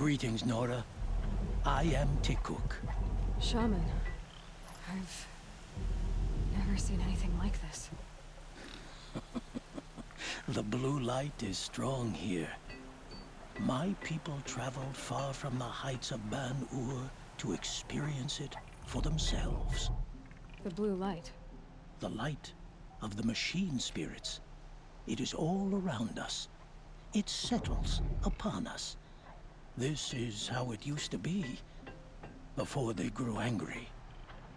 Greetings, Nora. I am Tikuk. Shaman. I've never seen anything like this. The blue light is strong here. My people traveled far from the heights of Ban-Ur to experience it for themselves. The blue light. The light of the machine spirits. It is all around us. It settles upon us. This is how it used to be, before they grew angry.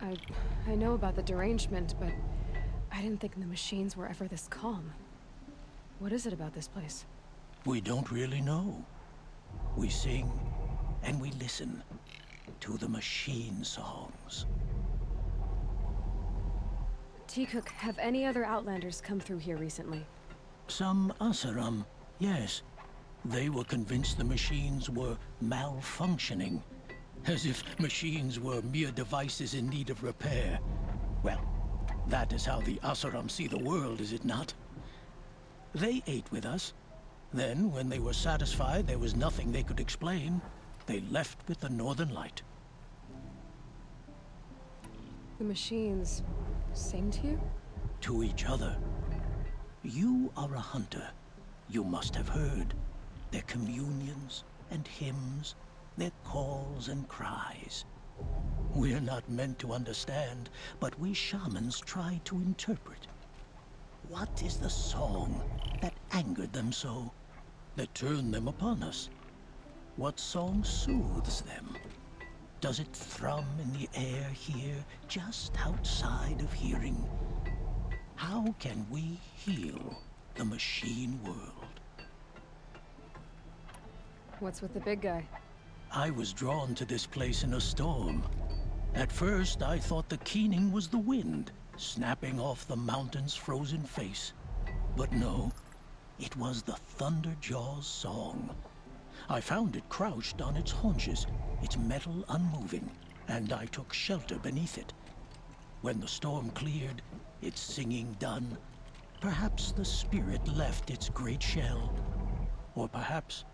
I know about the derangement, but I didn't think the machines were ever this calm. What is it about this place? We don't really know. We sing and we listen to the machine songs. Tikuk, have any other Outlanders come through here recently? Some Asaram, yes. They were convinced the machines were malfunctioning. As if machines were mere devices in need of repair. Well, that is how the Asaram see the world, is it not? They ate with us. Then, when they were satisfied there was nothing they could explain, they left with the Northern Light. The machines sing to you? To each other. You are a hunter. You must have heard their communions and hymns, their calls and cries. We're not meant to understand, but we shamans try to interpret. What is the song that angered them so, that turned them upon us? What song soothes them? Does it thrum in the air here, just outside of hearing? How can we heal the machine world? What's with the big guy? I was drawn to this place in a storm. At first, I thought the keening was the wind, snapping off the mountain's frozen face. But no, it was the Thunderjaw's song. I found it crouched on its haunches, its metal unmoving, and I took shelter beneath it. When the storm cleared, its singing done, perhaps the spirit left its great shell, or perhaps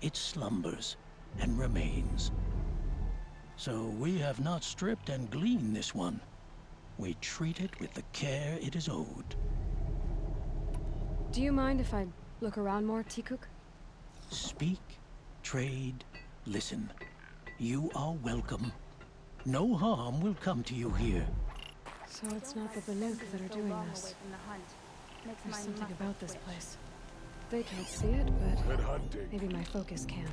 it slumbers and remains. So we have not stripped and gleaned this one. We treat it with the care it is owed. Do you mind if I look around more, Tikuk? Speak, trade, listen. You are welcome. No harm will come to you here. So it's not the Banuk that are doing this. There's something about this place. They can't see it, but maybe my focus can.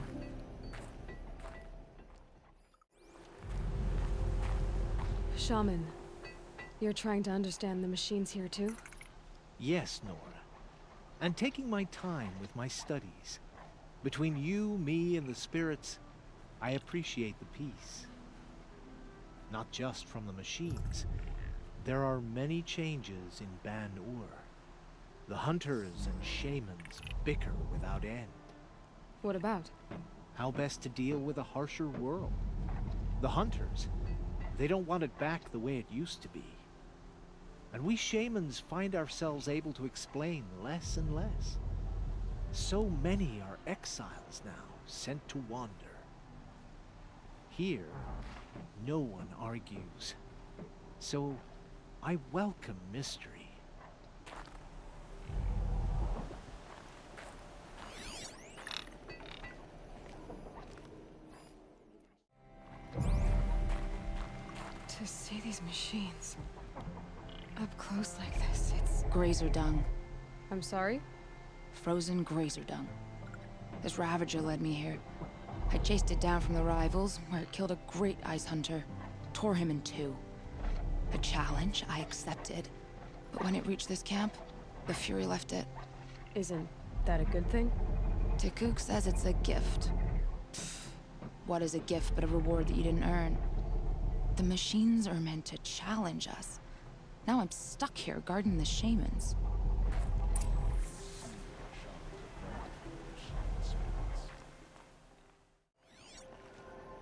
Shaman, you're trying to understand the machines here too? Yes, Nora. And taking my time with my studies. Between you, me, and the spirits, I appreciate the peace. Not just from the machines. There are many changes in Ban-Ur. The hunters and shamans bicker without end. What about? How best to deal with a harsher world. The hunters, they don't want it back the way it used to be. And we shamans find ourselves able to explain less and less. So many are exiles now, sent to wander. Here, no one argues. So, I welcome mystery. To see these machines up close like this, it's... Grazer dung. I'm sorry? Frozen grazer dung. This Ravager led me here. I chased it down from the rivals, where it killed a great ice hunter. Tore him in two. A challenge I accepted. But when it reached this camp, the Fury left it. Isn't that a good thing? Tikuk says it's a gift. Pfft, what is a gift but a reward that you didn't earn? The machines are meant to challenge us. Now I'm stuck here guarding the shamans.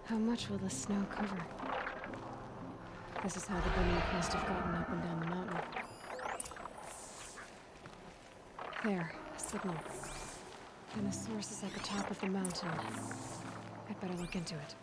How much will the snow cover? This is how the Banuk must have gotten up and down the mountain. There, a signal. And the source is at the top of the mountain. I'd better look into it.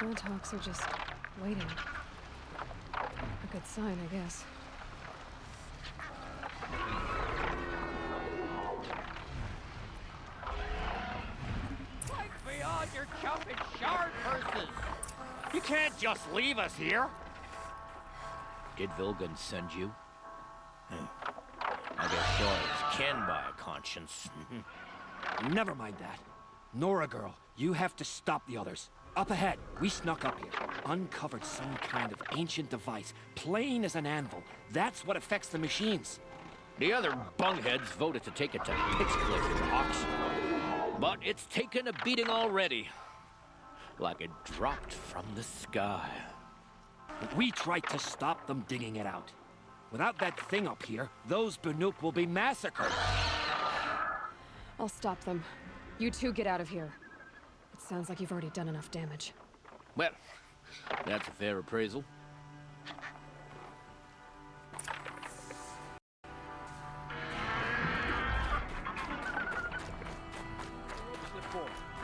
The Bloodhawks are just waiting. A good sign, I guess. Like beyond your jumping shard purses! You can't just leave us here! Did Vilgun send you? I guess swords can buy a conscience. Never mind that. Nora girl, you have to stop the others. Up ahead, we snuck up here, uncovered some kind of ancient device, plain as an anvil. That's what affects the machines. The other bungheads voted to take it to Pitchcliff Rocks. But it's taken a beating already. Like it dropped from the sky. We tried to stop them digging it out. Without that thing up here, those Banuk will be massacred. I'll stop them. You two get out of here. It sounds like you've already done enough damage. Well, that's a fair appraisal.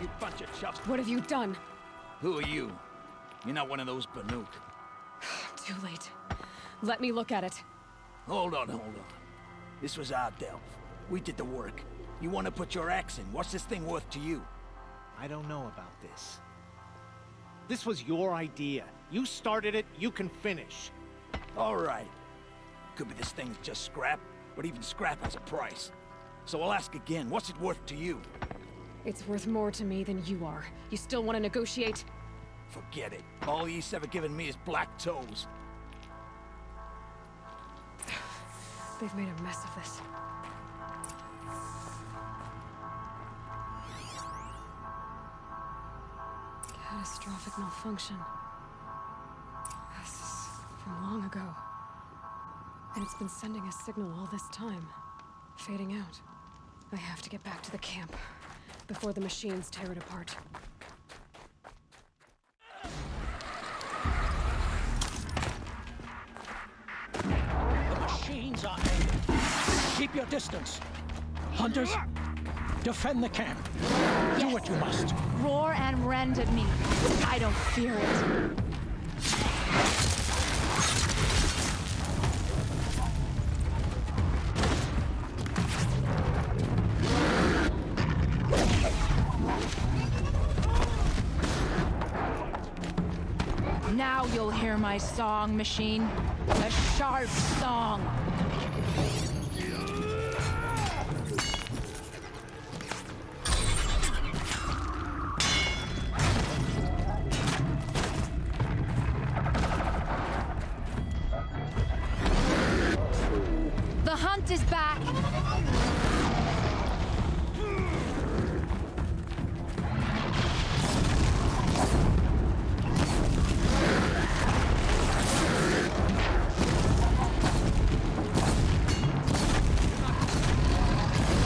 You bunch of chuffs. What have you done? Who are you? You're not one of those Banuk. Too late. Let me look at it. Hold on. This was our delve. We did the work. You want to put your axe in? What's this thing worth to you? I don't know about this. This was your idea. You started it, you can finish. All right. Could be this thing's just scrap, but even scrap has a price. So I'll ask again, what's it worth to you? It's worth more to me than you are. You still want to negotiate? Forget it. All he's ever given me is black toes. They've made a mess of this. Catastrophic malfunction. This is from long ago. And it's been sending a signal all this time. Fading out. I have to get back to the camp before the machines tear it apart. The machines are angry. Keep your distance. Hunters, defend the camp. Do what you must. Roar and rend at me. I don't fear it. Now you'll hear my song, machine. A sharp song. The hunt is back.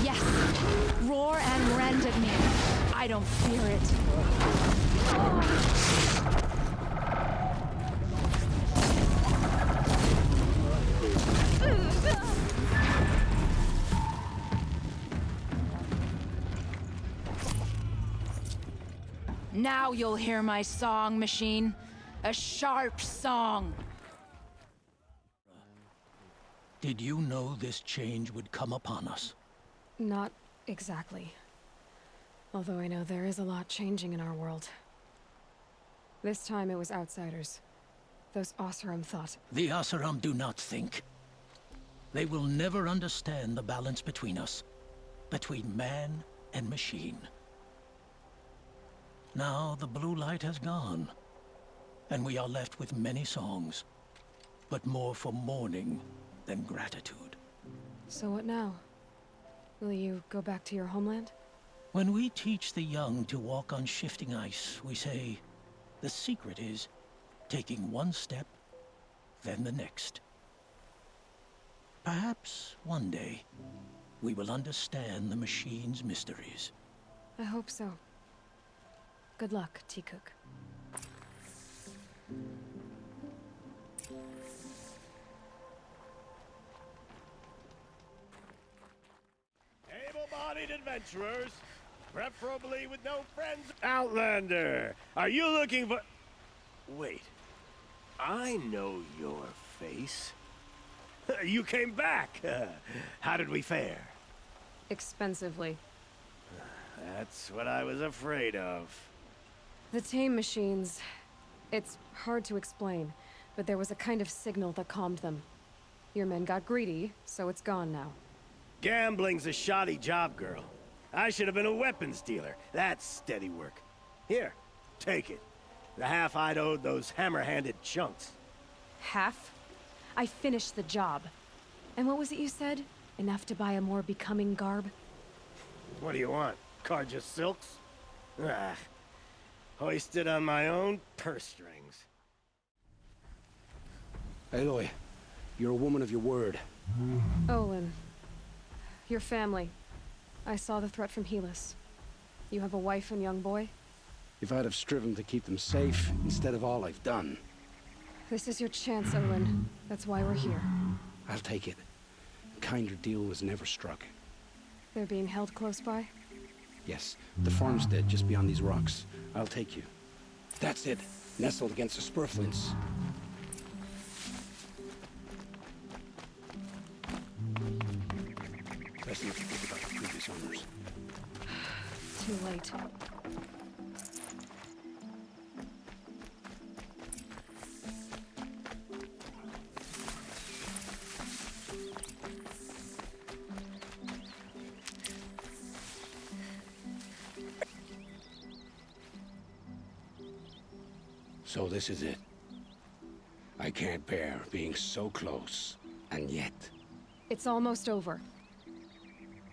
Yes, roar and rend at me. I don't fear it. Now you'll hear my song, machine. A sharp song. Did you know this change would come upon us? Not exactly. Although I know there is a lot changing in our world. This time it was outsiders. Those Oseram thought. The Oseram do not think. They will never understand the balance between us. Between man and machine. Now the blue light has gone. And we are left with many songs. But more for mourning than gratitude. So what now? Will you go back to your homeland? When we teach the young to walk on shifting ice, we say, the secret is taking one step, then the next. Perhaps one day, we will understand the machine's mysteries. I hope so. Good luck, T-Cook. Able-bodied adventurers, preferably with no friends. Outlander, are you looking for... Wait, I know your face. You came back. How did we fare? Expensively. That's what I was afraid of. The tame machines... It's hard to explain, but there was a kind of signal that calmed them. Your men got greedy, so it's gone now. Gambling's a shoddy job, girl. I should have been a weapons dealer. That's steady work. Here, take it. The half I'd owed those hammer-handed chunks. Half? I finished the job. And what was it you said? Enough to buy a more becoming garb? What do you want? Carja silks? Ah, hoisted on my own purse strings. Aloy, you're a woman of your word. Olin. Your family. I saw the threat from Helis. You have a wife and young boy? If I'd have striven to keep them safe, instead of all I've done. This is your chance, Olin. That's why we're here. I'll take it. A kinder deal was never struck. They're being held close by? Yes, the farmstead just beyond these rocks. I'll take you. That's it. Nestled against the spurflints. Best not to think about the previous owners. Too late. So this is it. I can't bear being so close, and yet... It's almost over.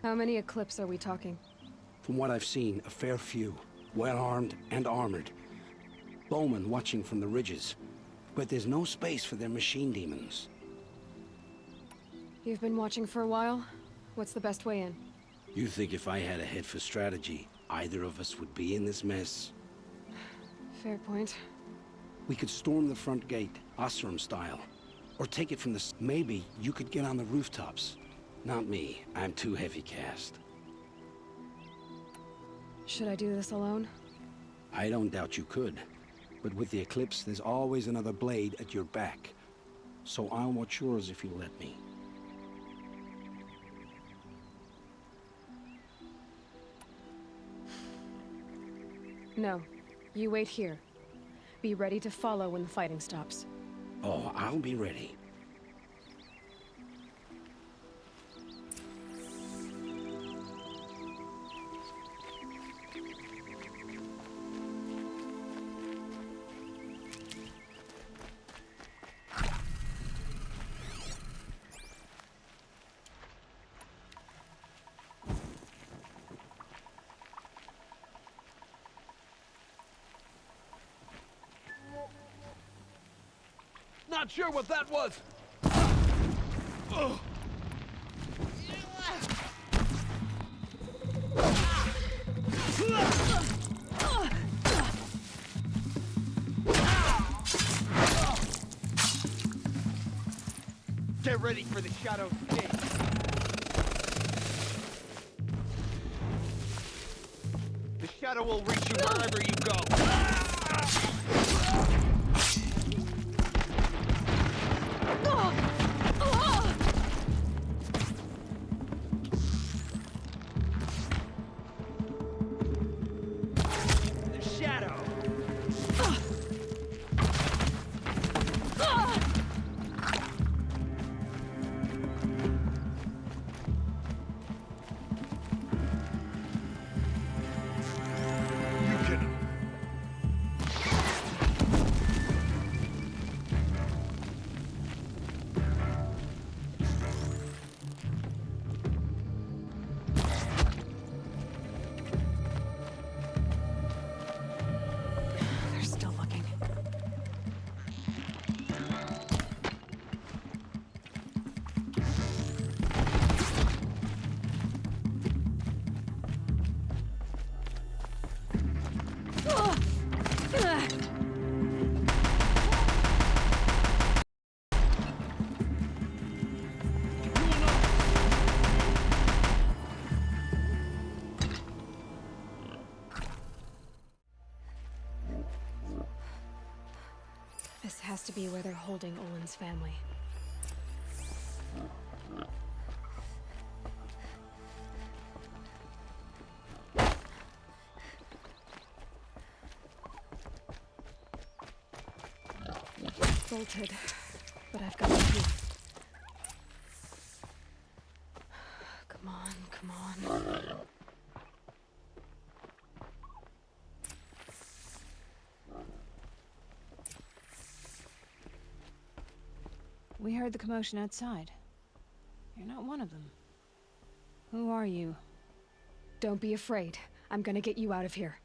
How many Eclipse are we talking? From what I've seen, a fair few. Well-armed and armored. Bowmen watching from the ridges. But there's no space for their machine demons. You've been watching for a while? What's the best way in? You think if I had a head for strategy, either of us would be in this mess? Fair point. We could storm the front gate, Oseram style. Or take it from the... Maybe you could get on the rooftops. Not me. I'm too heavy cast. Should I do this alone? I don't doubt you could. But with the Eclipse, there's always another blade at your back. So I'll watch yours if you let me. No. You wait here. Be ready to follow when the fighting stops. Oh, I'll be ready. Not sure what that was. Get ready for the Shadow Sting. The Shadow will reach you wherever you go. This has to be where they're holding Olin's family. Bolted, but I've got the key. Come on, come on. We heard the commotion outside. You're not one of them. Who are you? Don't be afraid. I'm gonna get you out of here.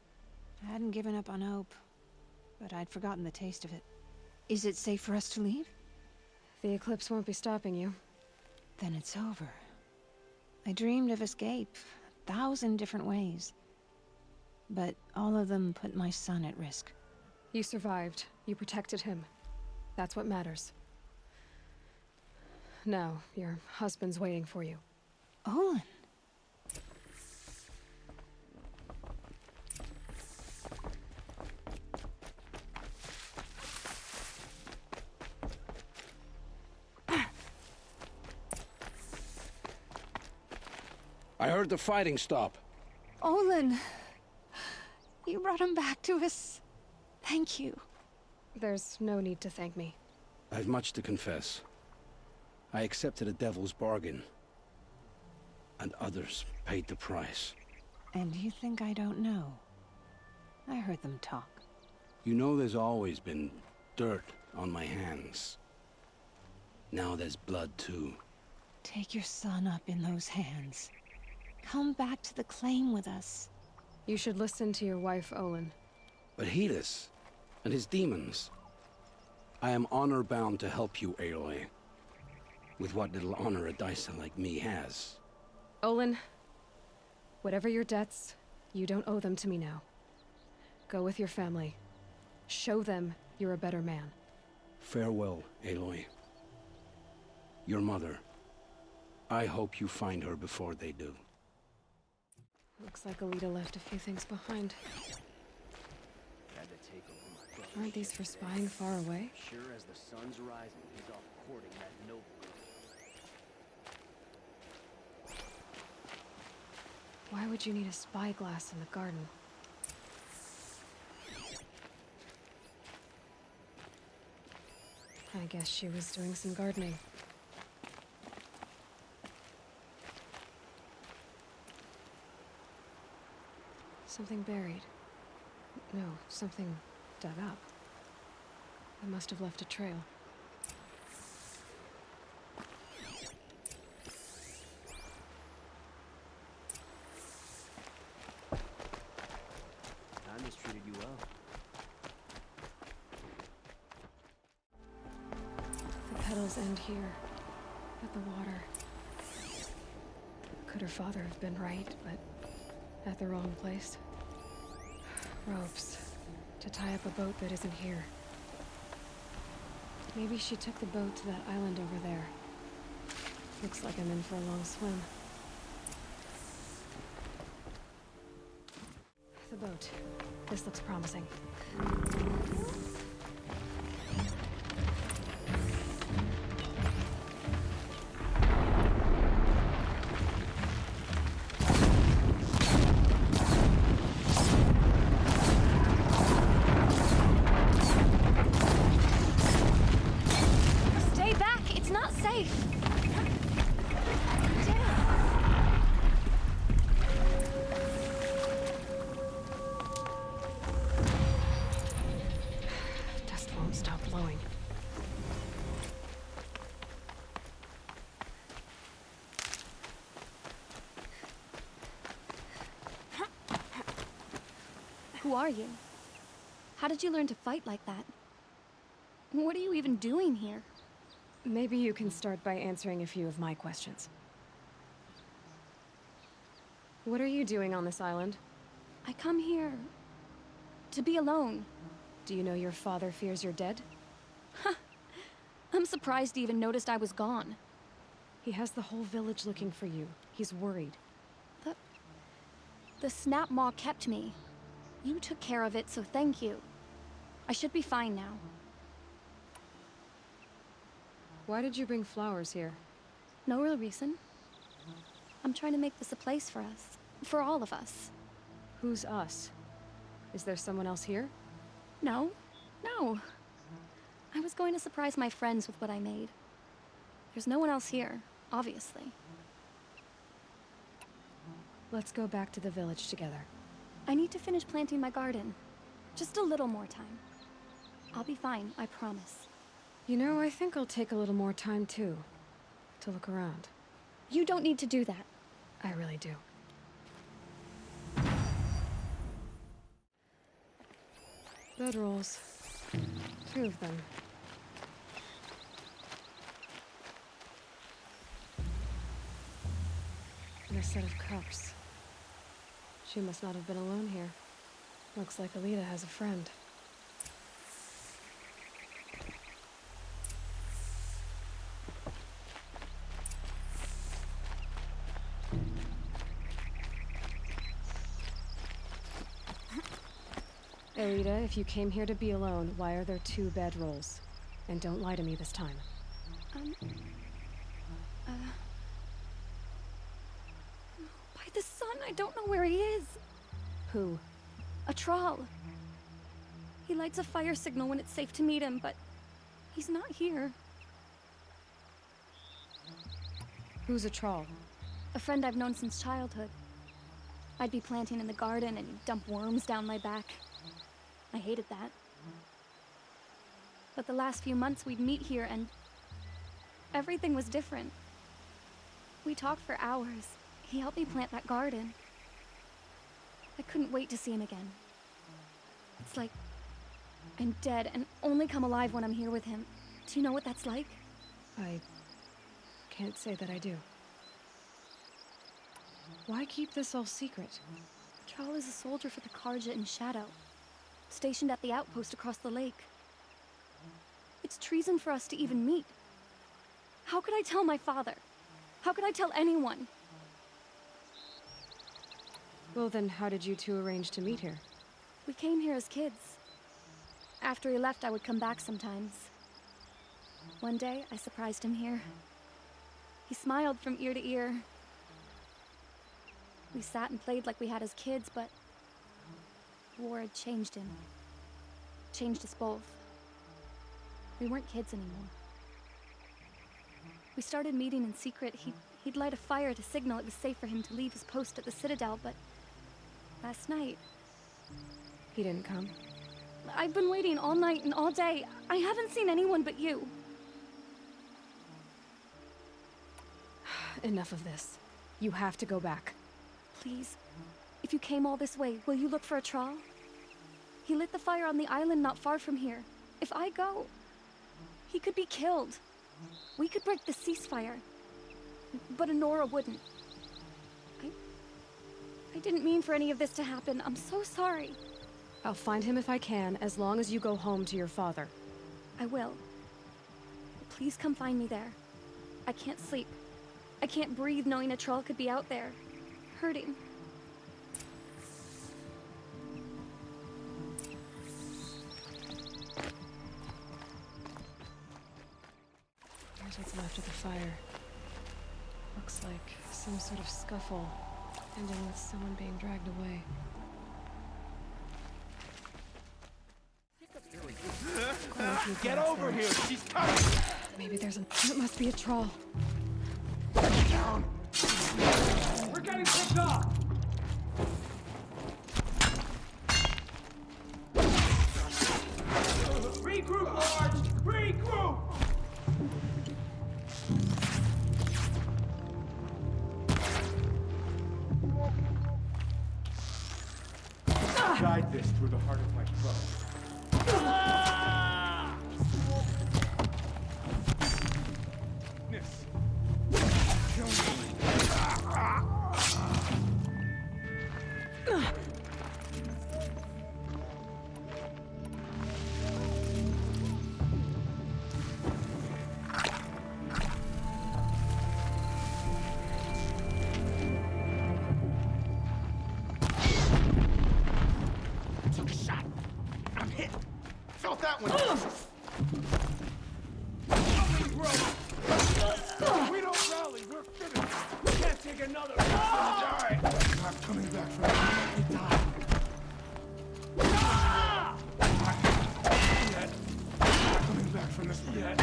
I hadn't given up on hope, but I'd forgotten the taste of it. Is it safe for us to leave? The eclipse won't be stopping you. Then it's over. I dreamed of escape, 1,000 different ways. But all of them put my son at risk. You survived. You protected him. That's what matters. Now, your husband's waiting for you. Olin! I heard the fighting stop. Olin! You brought him back to us. Thank you. There's no need to thank me. I've much to confess. I accepted a devil's bargain. And others paid the price. And you think I don't know? I heard them talk. You know there's always been dirt on my hands. Now there's blood too. Take your son up in those hands. Come back to the claim with us. You should listen to your wife, Olin. But Helis and his demons. I am honor-bound to help you, Aloy. With what little honor a Dyson like me has. Olin, whatever your debts, you don't owe them to me now. Go with your family. Show them you're a better man. Farewell, Aloy. Your mother. I hope you find her before they do. Looks like Alita left a few things behind. Aren't these for spying far away? Sure as the sun's rising, he's off courting that noble. Why would you need a spyglass in the garden? I guess she was doing some gardening. Something buried. No, something dug up. I must have left a trail. I mistreated you well. The petals end here, at the water. Could her father have been right, but at the wrong place? Ropes, to tie up a boat that isn't here. Maybe she took the boat to that island over there. Looks like I'm in for a long swim. The boat. This looks promising. Stay back! It's not safe! Dust won't stop blowing. Who are you? How did you learn to fight like that? What are you even doing here? Maybe you can start by answering a few of my questions. What are you doing on this island? I come here to be alone. Do you know your father fears you're dead? I'm surprised he even noticed I was gone. He has the whole village looking for you. He's worried. The snap maw kept me. You took care of it, so thank you. I should be fine now. Why did you bring flowers here? No real reason. I'm trying to make this a place for us. For all of us. Who's us? Is there someone else here? No. No. I was going to surprise my friends with what I made. There's no one else here, obviously. Let's go back to the village together. I need to finish planting my garden. Just a little more time. I'll be fine, I promise. You know, I think I'll take a little more time too. To look around. You don't need to do that. I really do. Bedrolls. 2 of them. And a set of cups. She must not have been alone here. Looks like Alita has a friend. Alita, if you came here to be alone, why are there 2 bedrolls? And don't lie to me this time. By the sun, I don't know where he is. Who? A troll. He lights a fire signal when it's safe to meet him, but he's not here. Who's a troll? A friend I've known since childhood. I'd be planting in the garden and he'd dump worms down my back. I hated that. But the last few months we'd meet here and everything was different. We talked for hours. He helped me plant that garden. I couldn't wait to see him again. It's like I'm dead and only come alive when I'm here with him. Do you know what that's like? I can't say that I do. Why keep this all secret? Troll is a soldier for the Karja in Shadow, stationed at the outpost across the lake. It's treason for us to even meet. How could I tell my father? How could I tell anyone? Well then, how did you 2 arrange to meet here? We came here as kids. After he left, I would come back sometimes. One day, I surprised him here. He smiled from ear to ear. We sat and played like we had as kids, but war had changed him. Changed us both. We weren't kids anymore. We started meeting in secret. He'd light a fire to signal it was safe for him to leave his post at the Citadel, but last night... He didn't come? I've been waiting all night and all day. I haven't seen anyone but you. Enough of this. You have to go back. Please, if you came all this way, will you look for a troll? He lit the fire on the island not far from here. If I go, he could be killed. We could break the ceasefire, but Honora wouldn't. I didn't mean for any of this to happen. I'm so sorry. I'll find him if I can, as long as you go home to your father. I will. Please come find me there. I can't sleep. I can't breathe knowing a troll could be out there, hurting. Here's what's left of the fire. Looks like some sort of scuffle, ending with someone being dragged away. Get over here! She's coming! Maybe there's a... It must be a troll. Down! We're getting picked off! Regroup, Lord! Regroup! Guide this through the heart of my throat. Miss. Kill me. Took a shot. I'm hit. Felt that one. Bro. another. Die! I'm not coming back from this. Die. Yet. I'm not coming back from this yet.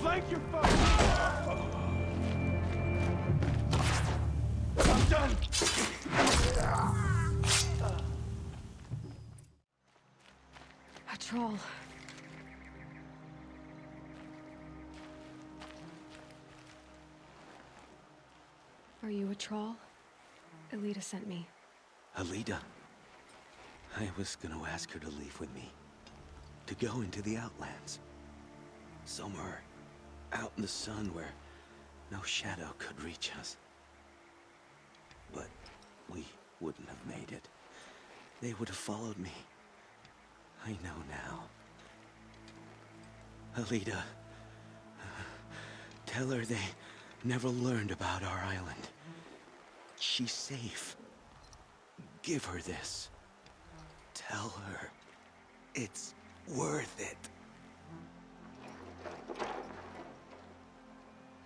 Flank your foe. I'm done. A troll. Are you a troll? Elita sent me. Alita. I was gonna ask her to leave with me. To go into the Outlands. Somewhere out in the sun where no shadow could reach us. But we wouldn't have made it. They would have followed me. I know now. Alita, tell her they never learned about our island. She's safe. Give her this. Tell her it's worth it.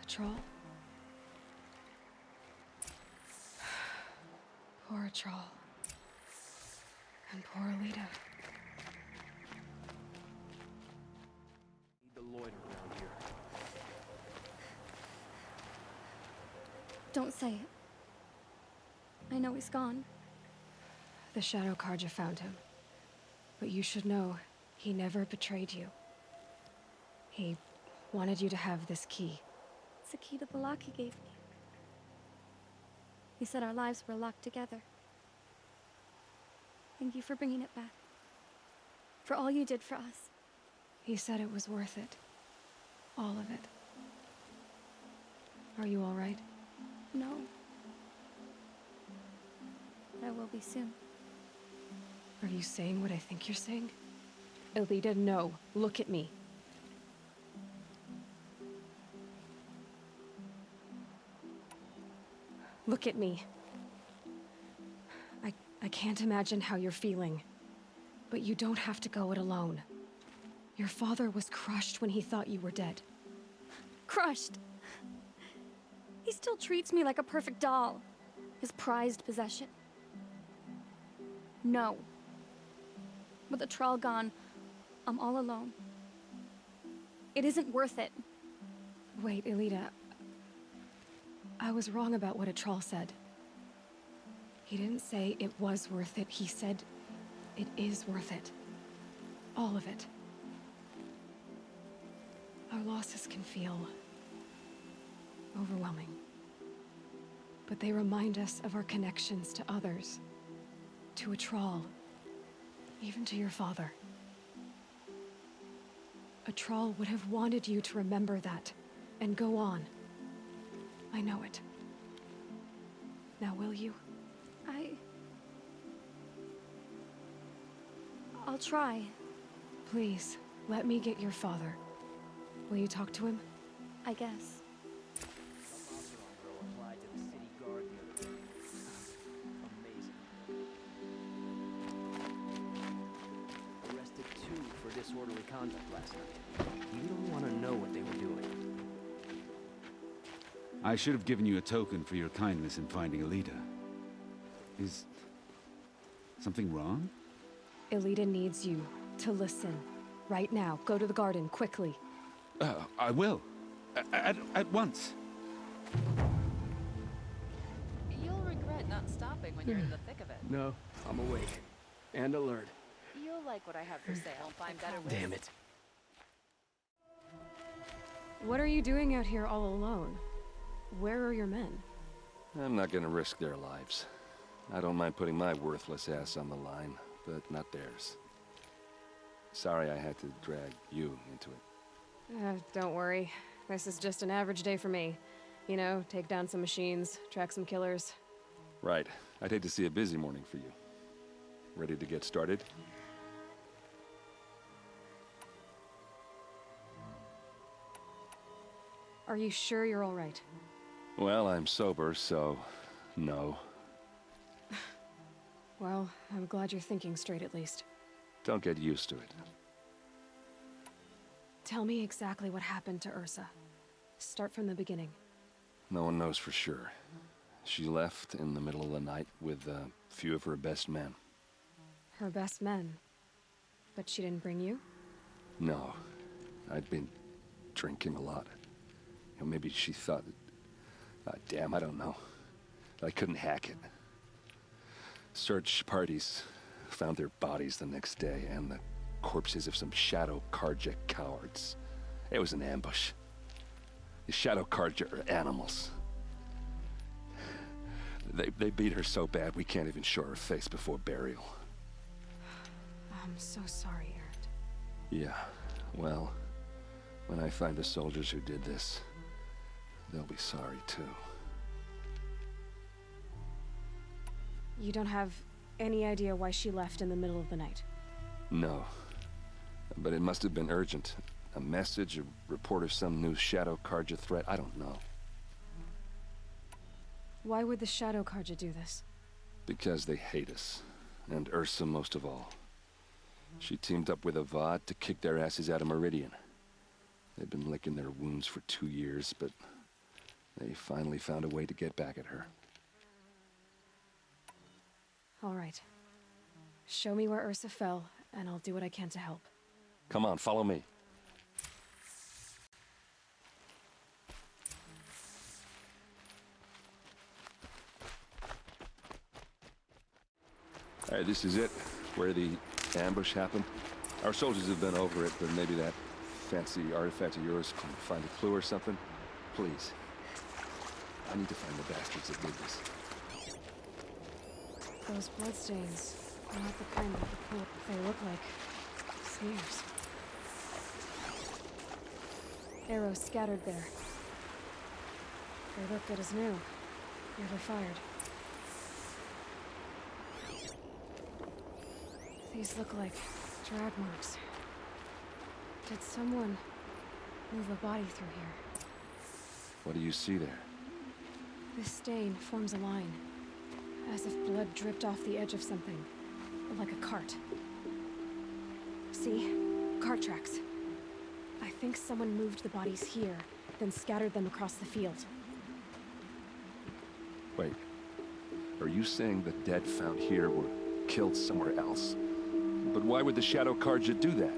A troll? Poor troll. And poor Alita. Need the loiter around here. Don't say it. I know he's gone. The Shadow Carja found him. But you should know, he never betrayed you. He wanted you to have this key. It's a key to the lock he gave me. He said our lives were locked together. Thank you for bringing it back. For all you did for us. He said it was worth it. All of it. Are you all right? No. But I will be soon. Are you saying what I think you're saying? Elita, no. Look at me. Look at me. I can't imagine how you're feeling. But you don't have to go it alone. Your father was crushed when he thought you were dead. Crushed! He still treats me like a perfect doll. His prized possession. No. With the Troll gone, I'm all alone. It isn't worth it. Wait, Elita. I was wrong about what a troll said. He didn't say it was worth it. He said it is worth it. All of it. Our losses can feel overwhelming. But they remind us of our connections to others. To a troll. Even to your father. A troll would have wanted you to remember that and go on. I know it. Now will you? I'll try. Please, let me get your father. Will you talk to him? I guess. Applied to the city guard the other day. Amazing. Arrested 2 for disorderly conduct last night. You don't want to know what they were doing. I should have given you a token for your kindness in finding Alita. Is something wrong? Elita needs you to listen. Right now. Go to the garden, quickly. I will. At once. You'll regret not stopping when you're in the thick of it. No, I'm awake. And alert. You'll like what I have for sale. Find better ways. Damn it. What are you doing out here all alone? Where are your men? I'm not gonna risk their lives. I don't mind putting my worthless ass on the line, but not theirs. Sorry I had to drag you into it. Don't worry. This is just an average day for me. You know, take down some machines, track some killers. Right. I'd hate to see a busy morning for you. Ready to get started? Are you sure you're all right? Well, I'm sober, so no. Well, I'm glad you're thinking straight at least. Don't get used to it. Tell me exactly what happened to Ursa. Start from the beginning. No one knows for sure. She left in the middle of the night with a few of her best men. Her best men? But she didn't bring you? No. I'd been drinking a lot. You know, maybe she thought... damn, I don't know. I couldn't hack it. Search parties found their bodies the next day and the corpses of some Shadow Karja cowards. It was an ambush. The Shadow Karja are animals. They beat her so bad we can't even show her face before burial. I'm so sorry, Erend. Yeah, well, when I find the soldiers who did this, they'll be sorry too. You don't have any idea why she left in the middle of the night? No. But it must have been urgent. A message, a report of some new Shadow Karja threat, I don't know. Why would the Shadow Karja do this? Because they hate us. And Ursa most of all. She teamed up with Avad to kick their asses out of Meridian. They've been licking their wounds for 2 years, but they finally found a way to get back at her. All right. Show me where Ursa fell, and I'll do what I can to help. Come on, follow me. All right, this is it, where the ambush happened. Our soldiers have been over it, but maybe that fancy artifact of yours can find a clue or something. Please. I need to find the bastards that did this. Those bloodstains are not the kind that the pool. They look like smears. Arrows scattered there. They look good as new. Never fired. These look like drag marks. Did someone move a body through here? What do you see there? This stain forms a line. As if blood dripped off the edge of something. Like a cart. See? Cart tracks. I think someone moved the bodies here, then scattered them across the field. Wait. Are you saying the dead found here were killed somewhere else? But why would the Shadow Karja do that?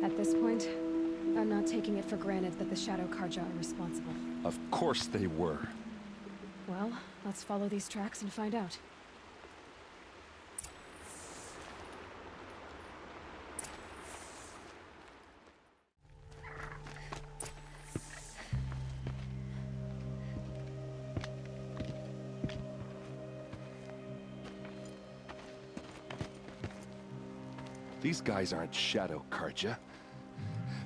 At this point, I'm not taking it for granted that the Shadow Karja are responsible. Of course they were. Well, let's follow these tracks and find out. These guys aren't Shadow Karja.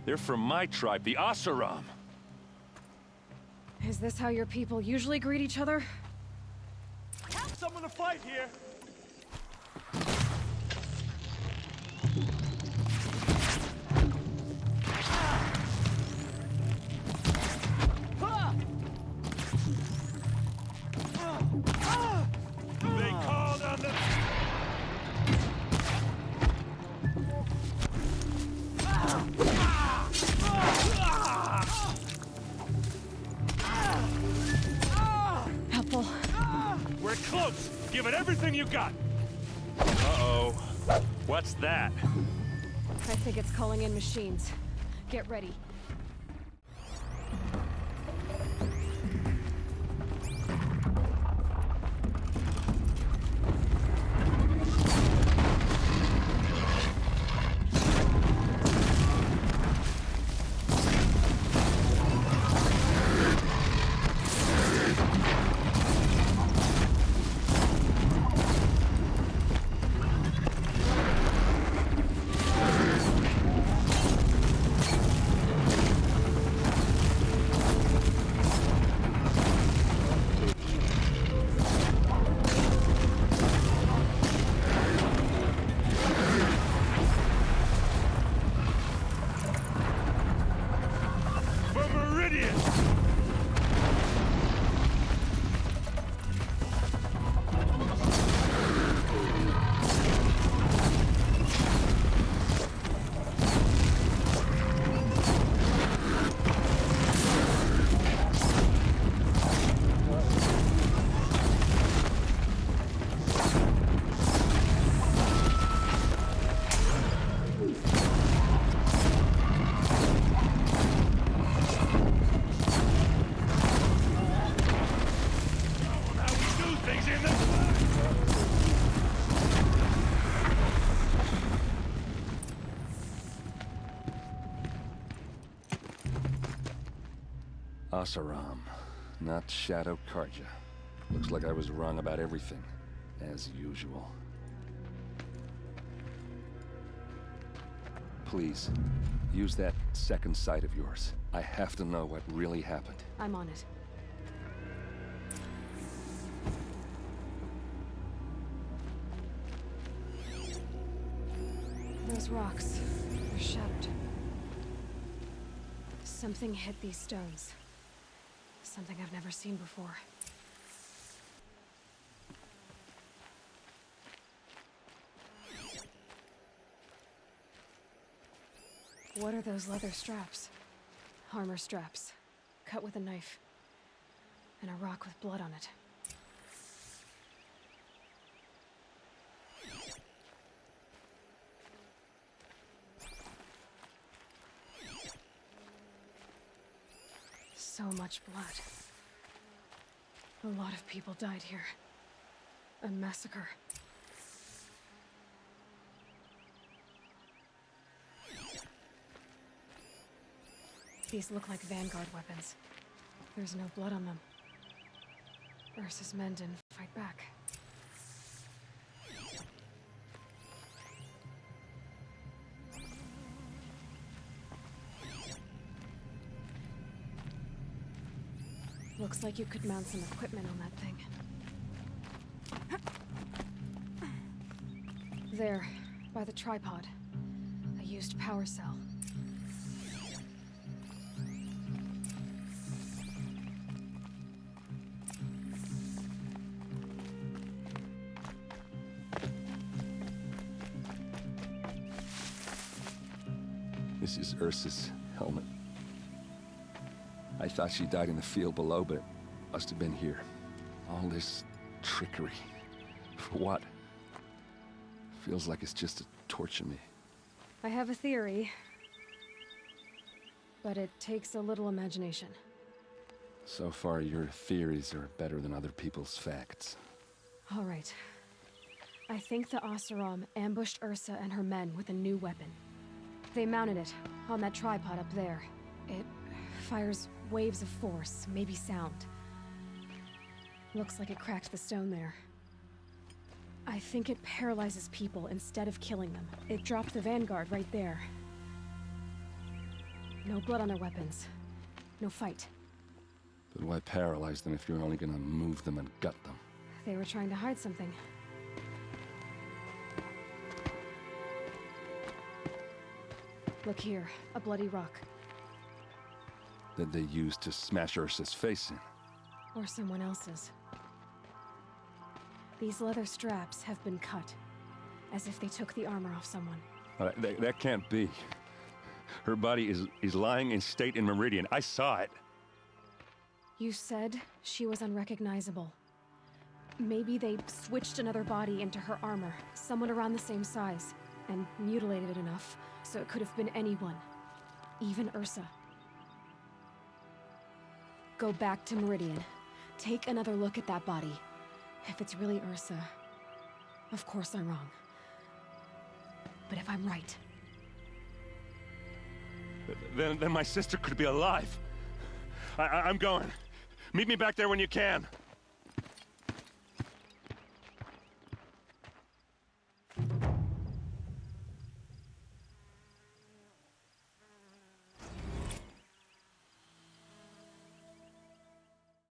They're from my tribe, the Asaram. Is this how your people usually greet each other? Someone to fight here! They called on the... Helpful. We're close! Give it everything you got! Uh-oh. What's that? I think it's calling in machines. Get ready. Asaram, not Shadow Karja. Looks like I was wrong about everything, as usual. Please, use that second sight of yours. I have to know what really happened. I'm on it. Those rocks, they're shattered. Something hit these stones. Something I've never seen before. What are those leather straps? Armor straps, cut with a knife. And a rock with blood on it. So much blood. A lot of people died here. A massacre. These look like vanguard weapons. There's no blood on them. Ursa's men didn't fight back. Looks like you could mount some equipment on that thing. There, by the tripod. A used power cell. This is Ursa's helmet. I thought she died in the field below, but it must have been here. All this trickery. For what? Feels like it's just to torture me. I have a theory, but it takes a little imagination. So far, your theories are better than other people's facts. All right. I think the Oseram ambushed Ursa and her men with a new weapon. They mounted it on that tripod up there. It fires waves of force, maybe sound. Looks like it cracked the stone there. I think it paralyzes people instead of killing them. It dropped the vanguard right there. No blood on their weapons. No fight. But why paralyze them if you're only gonna move them and gut them? They were trying to hide something. Look here, a bloody rock. That they used to smash Ursa's face in. Or someone else's. These leather straps have been cut, as if they took the armor off someone. That can't be. Her body is lying in state in Meridian. I saw it. You said she was unrecognizable. Maybe they switched another body into her armor, someone around the same size, and mutilated it enough so it could have been anyone. Even Ursa. Go back to Meridian. Take another look at that body. If it's really Ursa, of course I'm wrong. But if I'm right... Then my sister could be alive. I'm going. Meet me back there when you can.